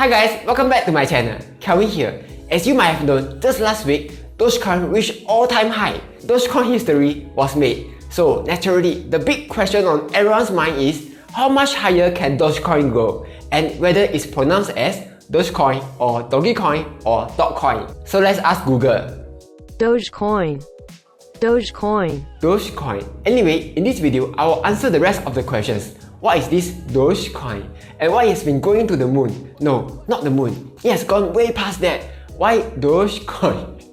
Hi guys, welcome back to my channel. Kelvin here. As you might have known, just last week, Dogecoin reached all-time high. Dogecoin history was made. So naturally, the big question on everyone's mind is, how much higher can Dogecoin go? And whether it's pronounced as Dogecoin or Dogecoin or Dogcoin. So let's ask Google. Dogecoin. Dogecoin. Dogecoin. Anyway, in this video, I will answer the rest of the questions. What is this Dogecoin? And why it has been going to the moon? No, not the moon. It has gone way past that. Why Dogecoin?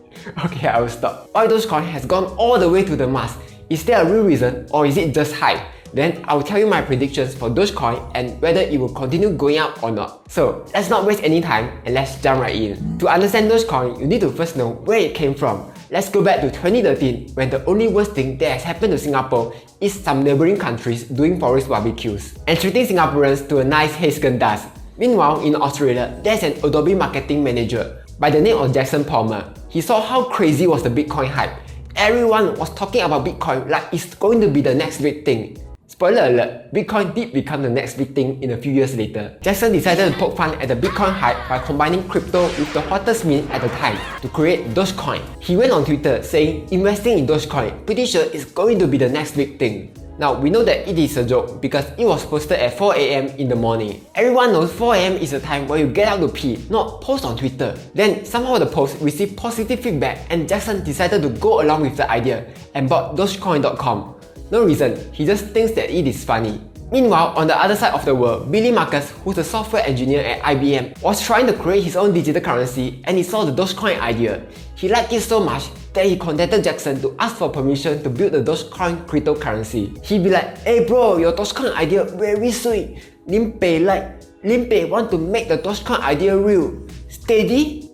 Okay, I will stop. Why Dogecoin has gone all the way to the Mars? Is there a real reason or is it just hype? Then I will tell you my predictions for Dogecoin and whether it will continue going up or not. So let's not waste any time and let's jump right in. To understand Dogecoin, you need to first know where it came from. Let's go back to 2013 when the only worst thing that has happened to Singapore is some neighbouring countries doing forest barbecues and treating Singaporeans to a nice Haagen-Dazs. Meanwhile, in Australia, there's an Adobe marketing manager by the name of Jackson Palmer. He saw how crazy was the Bitcoin hype. Everyone was talking about Bitcoin like it's going to be the next big thing. Spoiler alert, Bitcoin did become the next big thing in a few years later. Jackson decided to poke fun at the Bitcoin hype by combining crypto with the hottest meme at the time to create Dogecoin. He went on Twitter saying investing in Dogecoin, pretty sure it's going to be the next big thing. Now we know that it is a joke because it was posted at 4 AM in the morning. Everyone knows 4 AM is the time where you get out to pee, not post on Twitter. Then somehow the post received positive feedback and Jackson decided to go along with the idea and bought Dogecoin.com. No reason, he just thinks that it is funny. Meanwhile, on the other side of the world, Billy Marcus, who's a software engineer at IBM, was trying to create his own digital currency and he saw the Dogecoin idea. He liked it so much that he contacted Jackson to ask for permission to build the Dogecoin cryptocurrency. He'd be like, "Hey bro, your Dogecoin idea very sweet. Lim Pei want to make the Dogecoin idea real. Steady?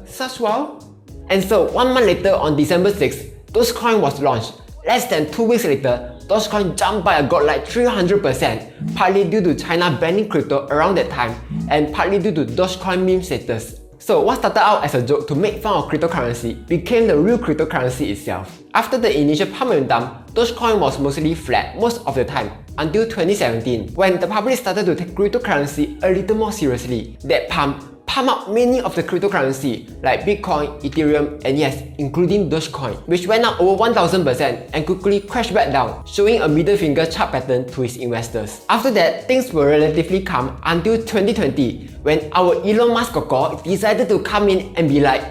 Such wow?" And so 1 month later on December 6th, Dogecoin was launched. Less than 2 weeks later, Dogecoin jumped by a godlike 300%, partly due to China banning crypto around that time and partly due to Dogecoin meme status. So what started out as a joke to make fun of cryptocurrency became the real cryptocurrency itself. After the initial pump and dump, Dogecoin was mostly flat most of the time until 2017 when the public started to take cryptocurrency a little more seriously. That pump up many of the cryptocurrency like Bitcoin, Ethereum, and yes, including Dogecoin, which went up over 1000% and quickly crashed back down, showing a middle finger chart pattern to its investors. After that, things were relatively calm until 2020 when our Elon Musk decided to come in and be like,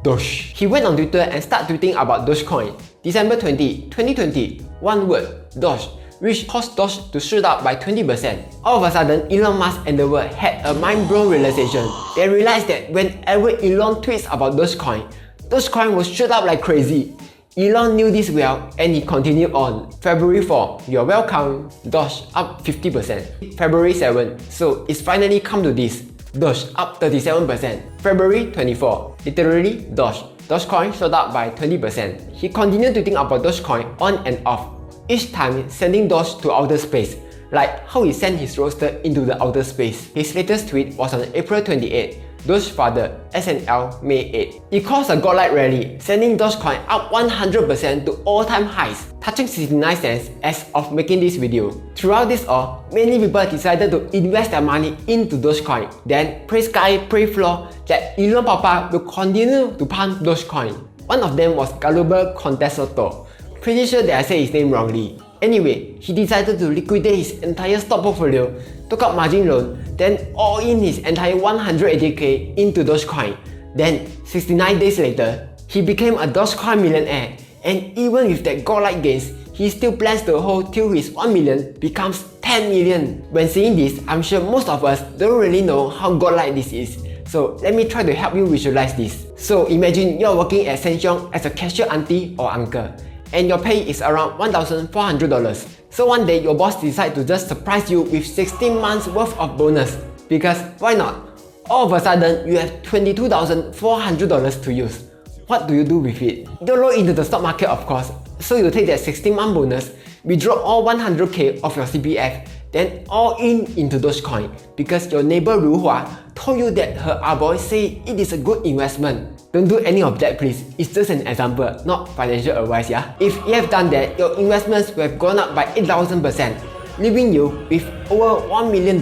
Doge. He went on Twitter and started tweeting about Dogecoin. December 20, 2020, one word, Doge, which caused Doge to shoot up by 20%. All of a sudden, Elon Musk and the world had a mind-blown realization. They realized that whenever Elon tweets about Dogecoin, Dogecoin will shoot up like crazy. Elon knew this well and he continued on. February 4, you're welcome, Doge up 50%. February 7, so it's finally come to this, Doge up 37%. February 24, literally Doge. Dogecoin shot up by 20%. He continued to think about Dogecoin on and off, each time sending Doge to outer space, like how he sent his roadster into the outer space. His latest tweet was on April 28, Doge father, SNL, May 8. It caused a godlike rally, sending Dogecoin up 100% to all-time highs, touching 69 cents as of making this video. Throughout this all, many people decided to invest their money into Dogecoin. Then, pray sky, pray floor, that Elon Papa will continue to pump Dogecoin. One of them was Galuber Contessoto. Pretty sure that I said his name wrongly. Anyway, he decided to liquidate his entire stock portfolio, took out margin loan, then all in his entire 180k into Dogecoin. Then, 69 days later, he became a Dogecoin millionaire. And even with that godlike gains, he still plans to hold till his 1 million becomes 10 million. When seeing this, I'm sure most of us don't really know how godlike this is. So let me try to help you visualize this. So imagine you're working at Sheng as a cashier auntie or uncle, and your pay is around $1,400. So one day your boss decides to just surprise you with 16 months worth of bonus. Because why not? All of a sudden you have $22,400 to use. What do you do with it? Don't roll into the stock market of course. So you take that 16-month bonus, withdraw all 100k of your CPF, then all in into Dogecoin because your neighbor Ru Hua told you that her boy say it is a good investment. Don't do any of that please, it's just an example, not financial advice yeah? If you have done that, your investments will have gone up by 8,000%, leaving you with over $1 million.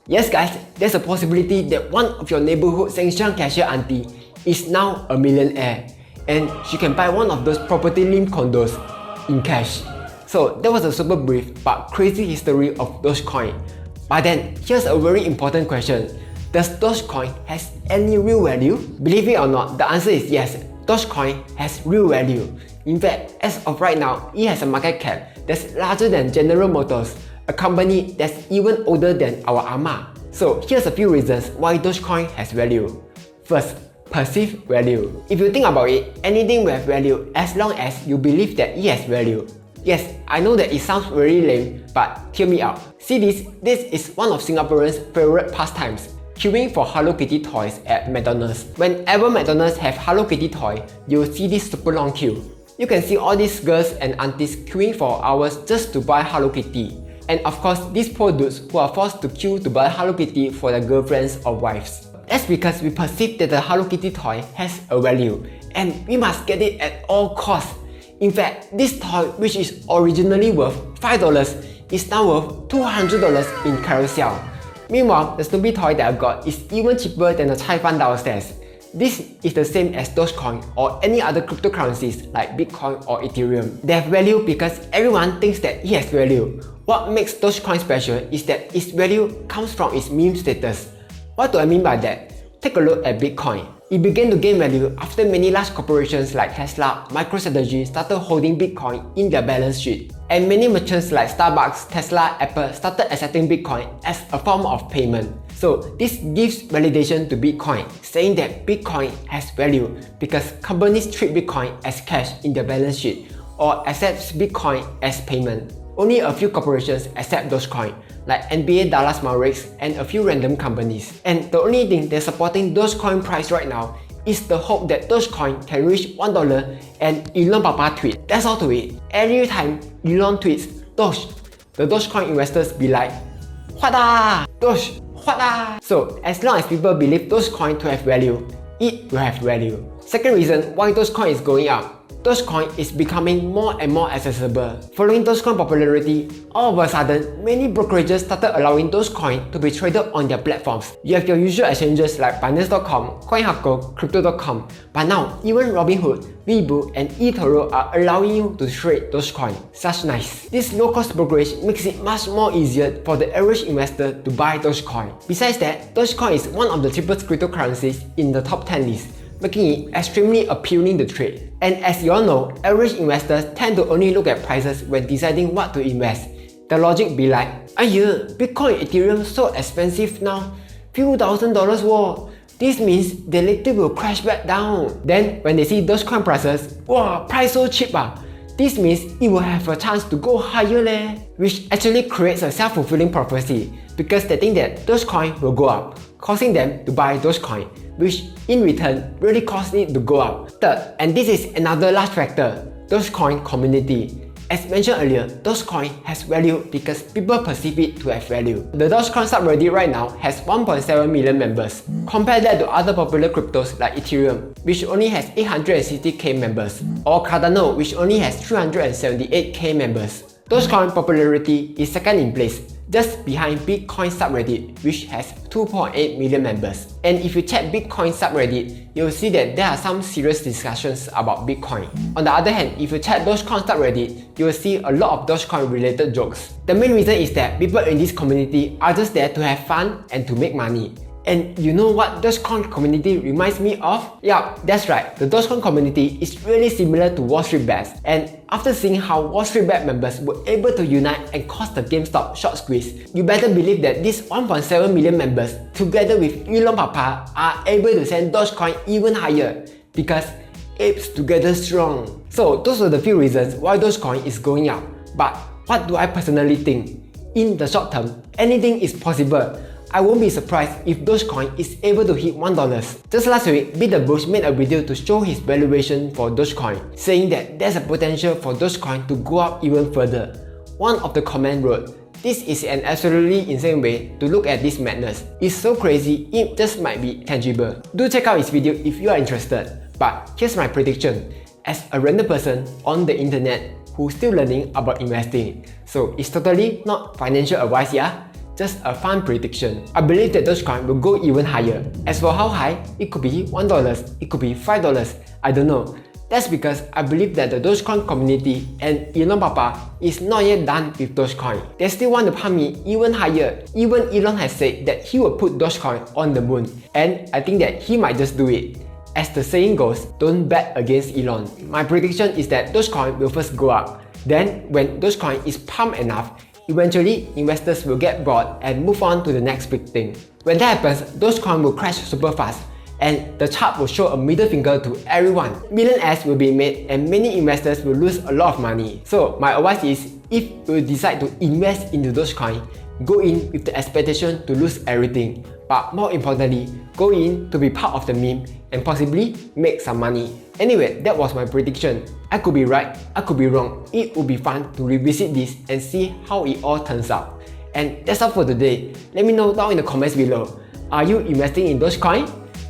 Yes guys, there's a possibility that one of your neighborhood Sheng Siang cashier auntie is now a millionaire and she can buy one of those property-linked condos in cash. So that was a super brief but crazy history of Dogecoin. But then, here's a very important question. Does Dogecoin has any real value? Believe it or not, the answer is yes. Dogecoin has real value. In fact, as of right now, it has a market cap that's larger than General Motors, a company that's even older than our ama. So here's a few reasons why Dogecoin has value. First, perceived value. If you think about it, anything will have value as long as you believe that it has value. Yes, I know that it sounds very lame, but hear me out. See this is one of Singaporeans' favorite pastimes. Queuing for Hello Kitty toys at McDonald's. Whenever McDonald's have Hello Kitty toy, you'll see this super long queue. You can see all these girls and aunties queuing for hours just to buy Hello Kitty. And of course, these poor dudes who are forced to queue to buy Hello Kitty for their girlfriends or wives. That's because we perceive that the Hello Kitty toy has a value, and we must get it at all costs. In fact, this toy, which is originally worth $5, is now worth $200 in Carousel. Meanwhile, the Snoopy toy that I got is even cheaper than the Chai Fan downstairs. This is the same as Dogecoin or any other cryptocurrencies like Bitcoin or Ethereum. They have value because everyone thinks that it has value. What makes Dogecoin special is that its value comes from its meme status. What do I mean by that? Take a look at Bitcoin. It began to gain value after many large corporations like Tesla, Microstrategy started holding Bitcoin in their balance sheet. And many merchants like Starbucks, Tesla, Apple started accepting Bitcoin as a form of payment. So this gives validation to Bitcoin, saying that Bitcoin has value because companies treat Bitcoin as cash in their balance sheet or accepts Bitcoin as payment. Only a few corporations accept Dogecoin, like NBA Dallas Mavericks and a few random companies. And the only thing that's supporting Dogecoin price right now is the hope that Dogecoin can reach $1 and Elon Papa tweet. That's all to it. Every time Elon tweets Doge, the Dogecoin investors be like, what ah? Doge, what ah? So as long as people believe Dogecoin to have value, it will have value. Second reason why Dogecoin is going up. Dogecoin is becoming more and more accessible. Following Dogecoin popularity, all of a sudden, many brokerages started allowing Dogecoin to be traded on their platforms. You have your usual exchanges like Binance.com, CoinHardCo, Crypto.com, but now even Robinhood, Webull, and eToro are allowing you to trade Dogecoin. Such nice. This low-cost brokerage makes it much more easier for the average investor to buy Dogecoin. Besides that, Dogecoin is one of the cheapest cryptocurrencies in the top 10 list, making it extremely appealing to trade. And as you all know, average investors tend to only look at prices when deciding what to invest. The logic be like, Aiyah, Bitcoin Ethereum so expensive now, few $1,000s wo. This means they later will crash back down. Then when they see Dogecoin prices, wow, price so cheap ah. This means it will have a chance to go higher leh. Which actually creates a self-fulfilling prophecy because they think that Dogecoin will go up, causing them to buy Dogecoin, which in return really caused it to go up. Third, and this is another large factor, Dogecoin community. As mentioned earlier, Dogecoin has value because people perceive it to have value. The Dogecoin subreddit right now has 1.7 million members. Compare that to other popular cryptos like Ethereum, which only has 860k members, or Cardano, which only has 378k members. Dogecoin popularity is second in place, just behind Bitcoin subreddit, which has 2.8 million members. And if you check Bitcoin subreddit, you'll see that there are some serious discussions about Bitcoin. On the other hand, if you check Dogecoin subreddit, you will see a lot of Dogecoin related jokes. The main reason is that people in this community are just there to have fun and to make money. And you know what Dogecoin community reminds me of? Yup, that's right, the Dogecoin community is really similar to Wall Street Bets. And after seeing how Wall Street Bet members were able to unite and cause the GameStop short squeeze, you better believe that these 1.7 million members, together with Elon Papa, are able to send Dogecoin even higher because apes together strong. So those are the few reasons why Dogecoin is going up. But what do I personally think? In the short term, anything is possible. I won't be surprised if Dogecoin is able to hit $1. Just last week, Beat the Bush made a video to show his valuation for Dogecoin, saying that there's a potential for Dogecoin to go up even further. One of the comments wrote, "This is an absolutely insane way to look at this madness. It's so crazy, it just might be tangible." Do check out his video if you are interested. But here's my prediction. As a random person on the internet who's still learning about investing, so it's totally not financial advice, yeah? just a fun prediction. I believe that Dogecoin will go even higher. As for how high, it could be $1, it could be $5, I don't know. That's because I believe that the Dogecoin community and Elon Papa is not yet done with Dogecoin. They still want to pump me even higher. Even Elon has said that he will put Dogecoin on the moon, and I think that he might just do it. As the saying goes, don't bet against Elon. My prediction is that Dogecoin will first go up. Then, when Dogecoin is pumped enough, eventually investors will get bored and move on to the next big thing. When that happens, Dogecoin will crash super fast, and the chart will show a middle finger to everyone. Millionaires will be made and many investors will lose a lot of money. So my advice is, if you decide to invest into Dogecoin, go in with the expectation to lose everything. But more importantly, go in to be part of the meme and possibly make some money. Anyway, that was my prediction. I could be right, I could be wrong. It would be fun to revisit this and see how it all turns out. And that's all for today. Let me know down in the comments below. Are you investing in Dogecoin?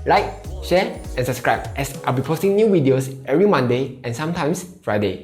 Like, share, and subscribe, as I'll be posting new videos every Monday and sometimes Friday.